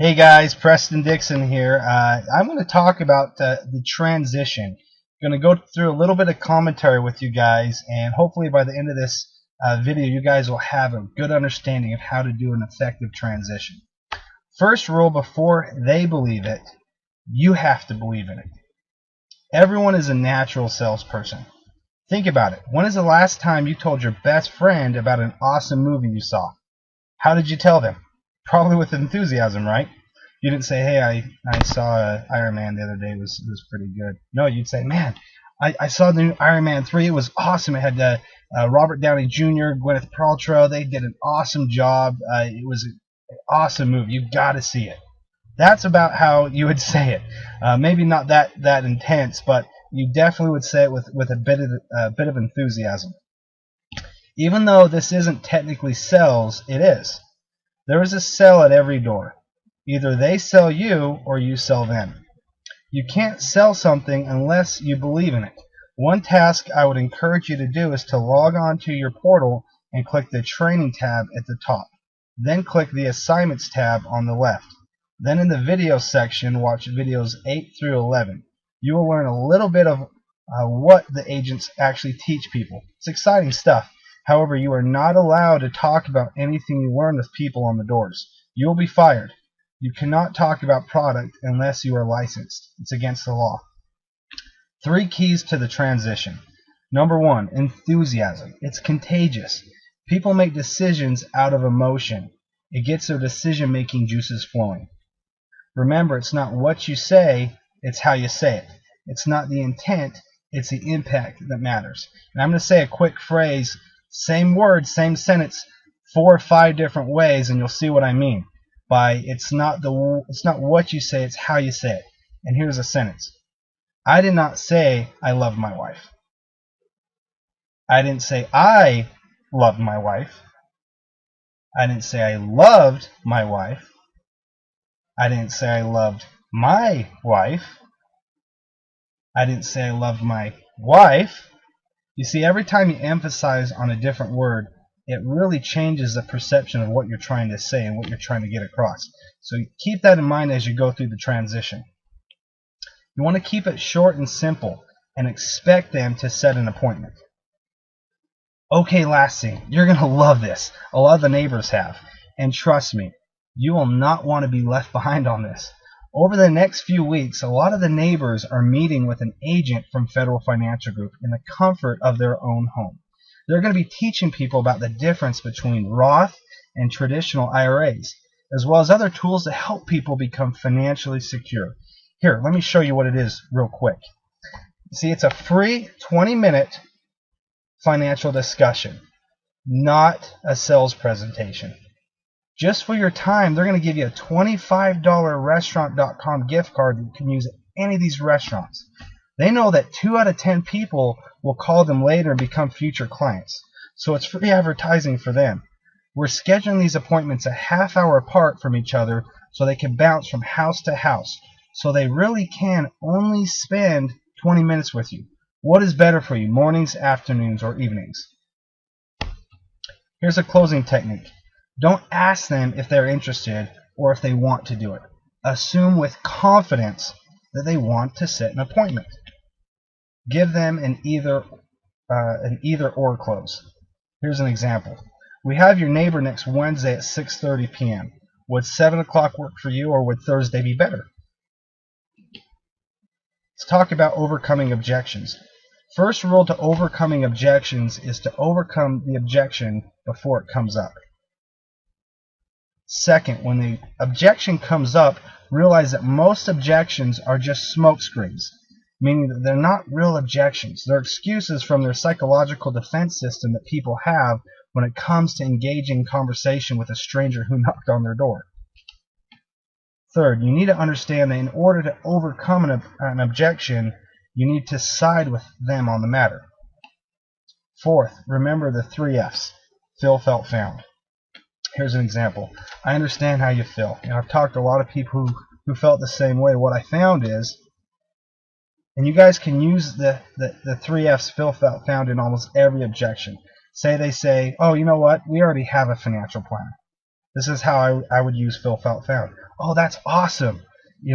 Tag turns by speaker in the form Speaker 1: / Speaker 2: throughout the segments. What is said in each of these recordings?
Speaker 1: Hey guys, Preston Dixon here. I'm going to talk about the transition. I'm going to go through a little bit of commentary with you guys, and hopefully by the end of this video, you guys will have a good understanding of how to do an effective transition. First rule, before they believe it, you have to believe in it. Everyone is a natural salesperson. Think about it. When is the last time you told your best friend about an awesome movie you saw? How did you tell them? Probably with enthusiasm, right? You didn't say, hey, I saw Iron Man the other day. It was pretty good. No, you'd say, man, I saw the new Iron Man 3. It was awesome. It had Robert Downey Jr., Gwyneth Paltrow. They did an awesome job. It was an awesome movie. You've got to see it. That's about how you would say it. Maybe not that intense, but you definitely would say it with a bit of enthusiasm. Even though this isn't technically sales, it is. There is a sell at every door. Either they sell you or you sell them. You can't sell something unless you believe in it. One task I would encourage you to do is to log on to your portal and click the training tab at the top. Then click the assignments tab on the left. Then in the video section, watch videos 8 through 11. You will learn a little bit of what the agents actually teach people. It's exciting stuff. However, you are not allowed to talk about anything you learn with people on the doors. You will be fired. You cannot talk about product unless you are licensed. It's against the law. 3 keys to the transition. Number 1, enthusiasm. It's contagious. People make decisions out of emotion. It gets their decision-making juices flowing. Remember, it's not what you say, it's how you say it. It's not the intent, it's the impact that matters. And I'm going to say a quick phrase, same word, same sentence, 4 or 5 different ways, and you'll see what I mean. By it's not what you say, it's how you say it. And here's a sentence. I did not say I loved my wife. I didn't say I loved my wife. I didn't say I loved my wife. I didn't say I loved my wife. I didn't say I loved my wife. You see, every time you emphasize on a different word, it really changes the perception of what you're trying to say and what you're trying to get across. So keep that in mind as you go through the transition. You want to keep it short and simple and expect them to set an appointment. Okay, last thing. You're going to love this. A lot of the neighbors have. And trust me, you will not want to be left behind on this. Over the next few weeks, a lot of the neighbors are meeting with an agent from Federal Financial Group in the comfort of their own home. They're going to be teaching people about the difference between Roth and traditional IRAs, as well as other tools to help people become financially secure. Here, let me show you what it is real quick. See, it's a free 20-minute financial discussion, not a sales presentation. Just for your time, they're going to give you a $25 Restaurant.com gift card that you can use at any of these restaurants. They know that 2 out of 10 people will call them later and become future clients. So it's free advertising for them. We're scheduling these appointments a half hour apart from each other so they can bounce from house to house. So they really can only spend 20 minutes with you. What is better for you, mornings, afternoons, or evenings? Here's a closing technique. Don't ask them if they're interested or if they want to do it. Assume with confidence that they want to set an appointment. Give them an either or close. Here's an example. We have your neighbor next Wednesday at 6:30 p.m. Would 7 o'clock work for you, or would Thursday be better? Let's talk about overcoming objections. First rule to overcoming objections is to overcome the objection before it comes up. Second, when the objection comes up, realize that most objections are just smokescreens, meaning that they're not real objections. They're excuses from their psychological defense system that people have when it comes to engaging in conversation with a stranger who knocked on their door. Third, you need to understand that in order to overcome an objection, you need to side with them on the matter. Fourth, remember the 3 F's. Feel, felt, found. Here's an example. I understand how you feel. I've talked to a lot of people who felt the same way. What I found is, and you guys can use the 3 F's, feel, felt, found in almost every objection. Say they say, oh, you know what? We already have a financial plan. This is how I would use feel, felt, found. oh, that's awesome.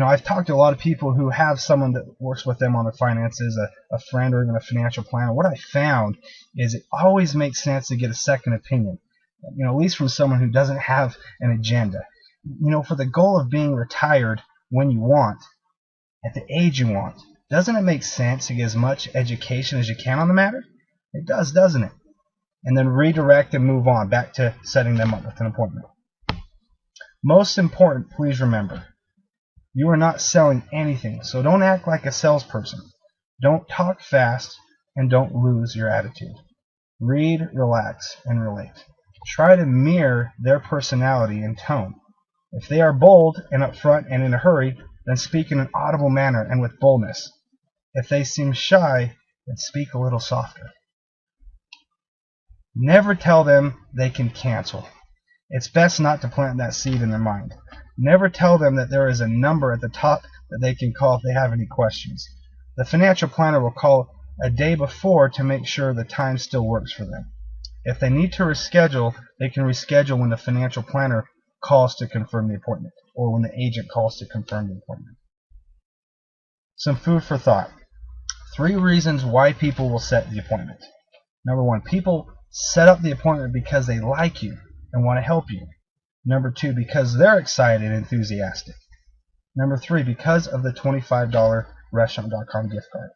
Speaker 1: I've talked to a lot of people who have someone that works with them on their finances, a friend or even a financial planner. What I found is it always makes sense to get a second opinion, at least from someone who doesn't have an agenda. For the goal of being retired when you want, at the age you want, doesn't it make sense to get as much education as you can on the matter? It does, doesn't it? And then redirect and move on back to setting them up with an appointment. Most important, please remember, you are not selling anything, so don't act like a salesperson. Don't talk fast, and don't lose your attitude. Read, relax, and relate. Try to mirror their personality and tone. If they are bold and upfront and in a hurry, then speak in an audible manner and with boldness. If they seem shy, then speak a little softer. Never tell them they can cancel. It's best not to plant that seed in their mind. Never tell them that there is a number at the top that they can call if they have any questions. The financial planner will call a day before to make sure the time still works for them. If they need to reschedule, they can reschedule when the financial planner calls to confirm the appointment, or when the agent calls to confirm the appointment. Some food for thought. 3 reasons why people will set the appointment. Number 1, people set up the appointment because they like you and want to help you. Number 2, because they're excited and enthusiastic. Number 3, because of the $25 restaurant.com gift card.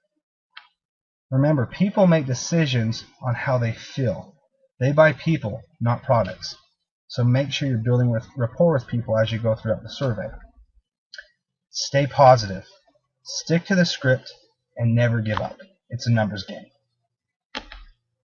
Speaker 1: Remember, people make decisions on how they feel. They buy people, not products. So make sure you're building rapport with people as you go throughout the survey. Stay positive. Stick to the script and never give up. It's a numbers game.